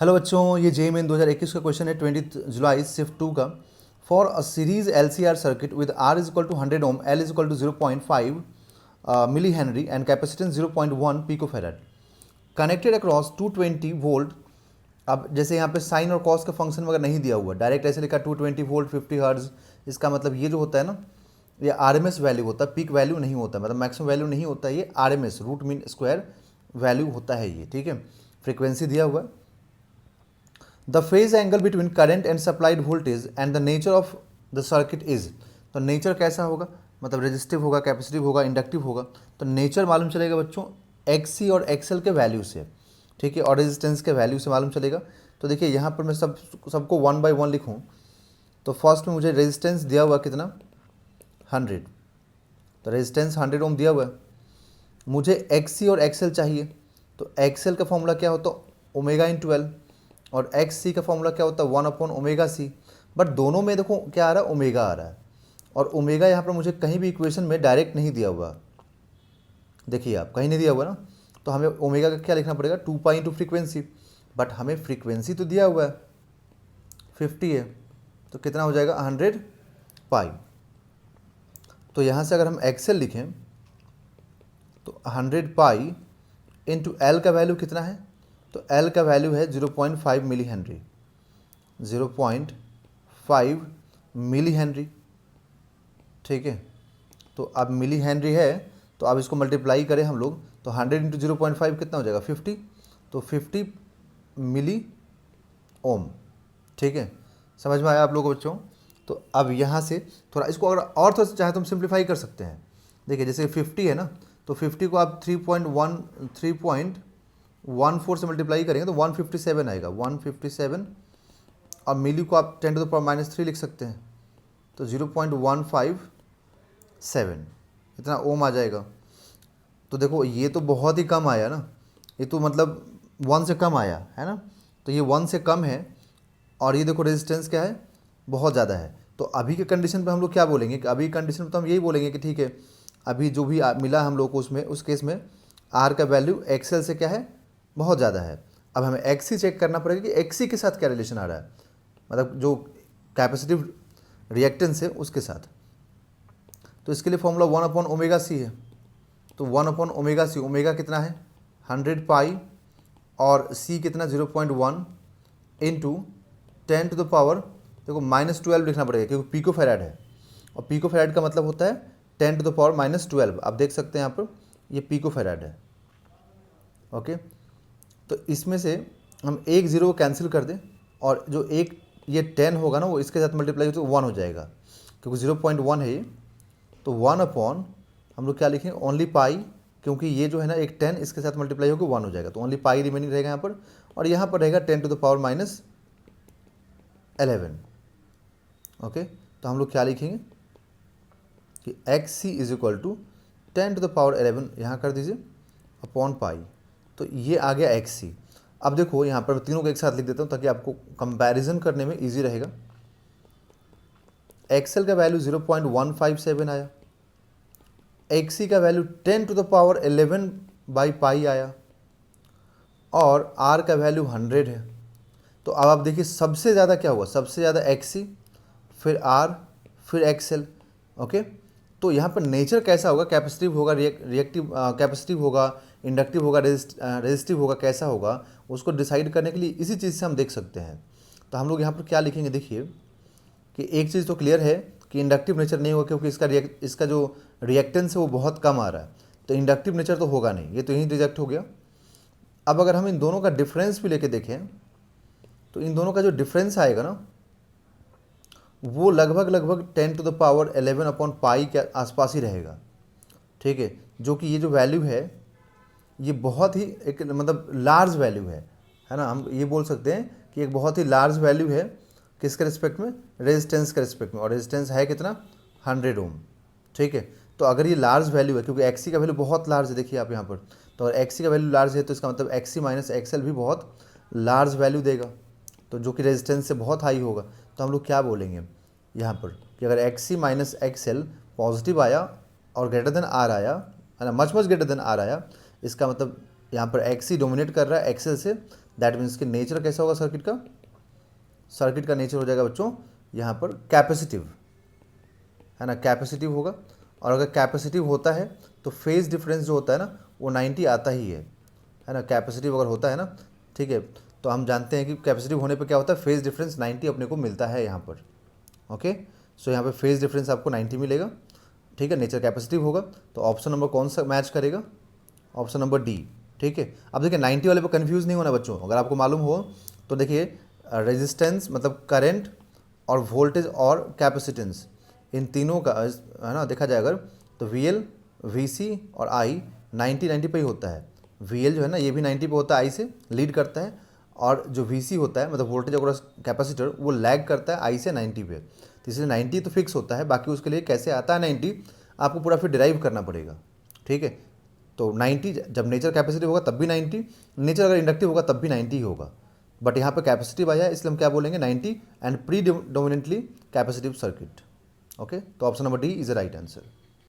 Hello बच्चों, ये जे main 2021 का क्वेश्चन है 20 जुलाई शिफ्ट 2 का। For a series L C R circuit with R is equal to 100 ohm, L is equal to 0.5 milli henry and capacitance 0.1 pico farad connected across 220 volt. अब जैसे यहाँ पे sign और कॉस का function वगैरह नहीं दिया हुआ, डायरेक्ट ऐसे लिखा 220 वोल्ट 50 हर्ट्ज। इसका मतलब ये जो होता है ना, ये आर एम एस वैल्यू होता है, पीक वैल्यू नहीं होता, मतलब मैक्सिमम वैल्यू नहीं होता, ये R M S root mean square value होता है ये, ठीक है। फ्रीक्वेंसी दिया हुआ है। The phase angle between current and supplied voltage and the nature of the circuit is, तो नेचर कैसा होगा, मतलब रेजिस्टिव होगा, कैपेसिटिव होगा, इंडक्टिव होगा। तो नेचर मालूम चलेगा बच्चों एक्सी और एक्सएल के वैल्यू से, ठीक है, और रेजिस्टेंस के वैल्यू से मालूम चलेगा। तो देखिए यहाँ पर मैं सबको वन बाय वन लिखूँ। तो फर्स्ट में मुझे रेजिस्टेंस दिया हुआ कितना 100, तो रेजिस्टेंस 100 ओम दिया हुआ है। मुझे एक्सी और एक्सएल चाहिए, तो एक्सएल का फॉर्मूला क्या होता है ओमेगा इन 12, और एक्स सी का फॉर्मूला क्या होता है 1/ओमेगा सी। बट दोनों में देखो क्या आ रहा है, ओमेगा आ रहा है, और ओमेगा यहाँ पर मुझे कहीं भी इक्वेशन में डायरेक्ट नहीं दिया हुआ। देखिए आप कहीं नहीं दिया हुआ ना, तो हमें ओमेगा का क्या लिखना पड़ेगा 2 पाई इंटू फ्रीक्वेंसी। बट हमें फ्रीक्वेंसी तो दिया हुआ है 50 है, तो कितना हो जाएगा 100 पाई। तो यहाँ से अगर हम एक्सएल लिखें तो 100 पाई इंटू एल का वैल्यू कितना है, तो एल का वैल्यू है 0.5 मिली हेनरी, 0.5 मिली हेनरी, ठीक है। तो अब मिली हेनरी है, तो अब इसको मल्टीप्लाई करें हम लोग, तो 100 इंटू 0.5 कितना हो जाएगा 50, तो 50 मिली ओम, ठीक है। समझ में आया आप लोगों को बच्चों। तो अब यहाँ से थोड़ा इसको अगर और थोड़ा चाहे तो हम सिंप्लीफाई कर सकते हैं। देखिए जैसे 50 है ना, तो 50 को आप 3.14 से मल्टीप्लाई करेंगे तो 157 आएगा, 157। अब मिली को आप 10 टू द पावर -3 लिख सकते हैं, तो 0.157 इतना ओम आ जाएगा। तो देखो ये तो बहुत ही कम आया ना, ये तो मतलब 1 से कम आया है ना, तो ये 1 से कम है। और ये देखो रेजिस्टेंस क्या है, बहुत ज़्यादा है। तो अभी के कंडीशन पे हम लोग क्या बोलेंगे कि अभी कंडीशन पे तो हम यही बोलेंगे कि ठीक है, अभी जो भी मिला हम लोग को उसमें उस केस में आर का वैल्यू एक्सएल से क्या है, बहुत ज़्यादा है। अब हमें एक्सी चेक करना पड़ेगा कि एक्सी के साथ क्या रिलेशन आ रहा है, मतलब जो कैपेसिटिव रिएक्टेंस है उसके साथ। तो इसके लिए फॉर्मूला 1/ओमेगा सी है, तो 1/ओमेगा सी, ओमेगा कितना है 100 पाई, और सी कितना 0.1 इंटू 10 टू द पावर, देखो -12 लिखना पड़ेगा क्योंकि पिको फेराड है, और पिको फेराड का मतलब होता है 10 टू द पावर -12। आप देख सकते हैं यहाँ पर ये पिको फेराड है, ओके। तो इसमें से हम एक ज़ीरो को कैंसिल कर दें, और जो एक ये 10 होगा ना वो इसके साथ मल्टीप्लाई तो 1 हो जाएगा, क्योंकि 0.1 है ये। तो 1/ हम लोग क्या लिखेंगे ओनली पाई, क्योंकि ये जो है ना एक 10 इसके साथ मल्टीप्लाई होकर 1 हो जाएगा, तो ओनली पाई रिमेनिंग रहेगा यहाँ पर, और यहाँ पर रहेगा 10 टू द पावर -11, ओके। तो हम लोग क्या लिखेंगे कि X C is equal to 10 to the power 11 यहाँ कर दीजिए अपॉन पाई। तो ये आ गया एक्स सी। अब देखो यहाँ पर तीनों को एक साथ लिख देता हूँ ताकि आपको कंपैरिजन करने में इजी रहेगा। एक्सएल का वैल्यू 0.157 आया, एक्स सी का value 10 to the power 11 by pi आया, और आर का वैल्यू 100 है। तो अब आप देखिए सबसे ज़्यादा क्या हुआ, सबसे ज़्यादा एक्स सी, फिर आर, फिर एक्सएल, ओके। तो यहाँ पर नेचर कैसा होगा, कैपेसिटिव होगा, रिएक्टिव कैपेसिटिव होगा, इंडक्टिव होगा, रेजिस्टिव होगा, कैसा होगा उसको डिसाइड करने के लिए इसी चीज़ से हम देख सकते हैं। तो हम लोग यहाँ पर क्या लिखेंगे, देखिए कि एक चीज़ तो क्लियर है कि इंडक्टिव नेचर नहीं होगा, क्योंकि इसका जो रिएक्टेंस है वो बहुत कम आ रहा है, तो इंडक्टिव नेचर तो होगा नहीं, ये तो यहीं रिजेक्ट हो गया। अब अगर हम इन दोनों का डिफरेंस भी लेके देखें, तो इन दोनों का जो डिफरेंस आएगा ना वो लगभग लगभग 10 to the power 11 upon pi के आसपास ही रहेगा, ठीक है। जो कि ये जो वैल्यू है ये बहुत ही एक मतलब लार्ज वैल्यू है ना, हम ये बोल सकते हैं कि एक बहुत ही लार्ज वैल्यू है किसके रिस्पेक्ट में, रेजिस्टेंस के रिस्पेक्ट में, और रेजिस्टेंस है कितना 100 ओम, ठीक है। तो अगर ये लार्ज वैल्यू है, क्योंकि एक्सी का वैल्यू बहुत लार्ज है, देखिए आप यहाँ पर, तो अगर एक्सी का वैल्यू लार्ज है तो इसका मतलब एक्सी माइनस एक्सएल भी बहुत लार्ज वैल्यू देगा, तो जो कि रेजिस्टेंस से बहुत हाई होगा। तो हम लोग क्या बोलेंगे यहाँ पर कि अगर एक्सी माइनस एक्सएल पॉजिटिव आया और ग्रेटर देन आर आया है ना, much much greater than R आया, इसका मतलब यहाँ पर एक्सी डोमिनेट कर रहा है एक्सएल से, दैट मीन्स कि नेचर कैसा होगा सर्किट का, सर्किट का नेचर हो जाएगा बच्चों यहाँ पर कैपेसिटिव, है ना, कैपेसिटिव होगा। और अगर कैपेसिटिव होता है तो फेज डिफरेंस जो होता है ना वो 90 आता ही है ना, कैपेसिटिव अगर होता है ना, ठीक है, तो हम जानते हैं कि कैपेसिटिव होने पे क्या होता है, फेज डिफरेंस 90 अपने को मिलता है यहाँ पर। ओके, सो यहाँ पे फेज डिफरेंस आपको 90 मिलेगा, ठीक है, नेचर कैपेसिटिव होगा। तो ऑप्शन नंबर कौन सा मैच करेगा, ऑप्शन नंबर डी, ठीक है। अब देखिए 90 वाले पर कन्फ्यूज़ नहीं होना बच्चों, अगर आपको मालूम हो तो देखिए रेजिस्टेंस मतलब करंट और वोल्टेज और कैपेसिटेंस इन तीनों का, है ना, देखा जाए अगर तो VL, VC और I 90 पे ही होता है। VL जो है ना ये भी 90 पे होता है, I से लीड करता है, और जो VC होता है मतलब वोल्टेज अक्रॉस कैपेसिटर वो लैग करता है I से 90 पे। तो इसलिए 90 तो फिक्स होता है, बाकी उसके लिए कैसे आता है 90 आपको पूरा फिर डिराइव करना पड़ेगा, ठीक है। तो 90 जब नेचर कैपेसिटिव होगा तब भी 90, नेचर अगर इंडक्टिव होगा तब भी 90 ही होगा, बट यहाँ पे कैपेसिटिव आया है इसलिए हम क्या बोलेंगे 90 and predominantly capacitive circuit. Okay, तो option number D is the right answer.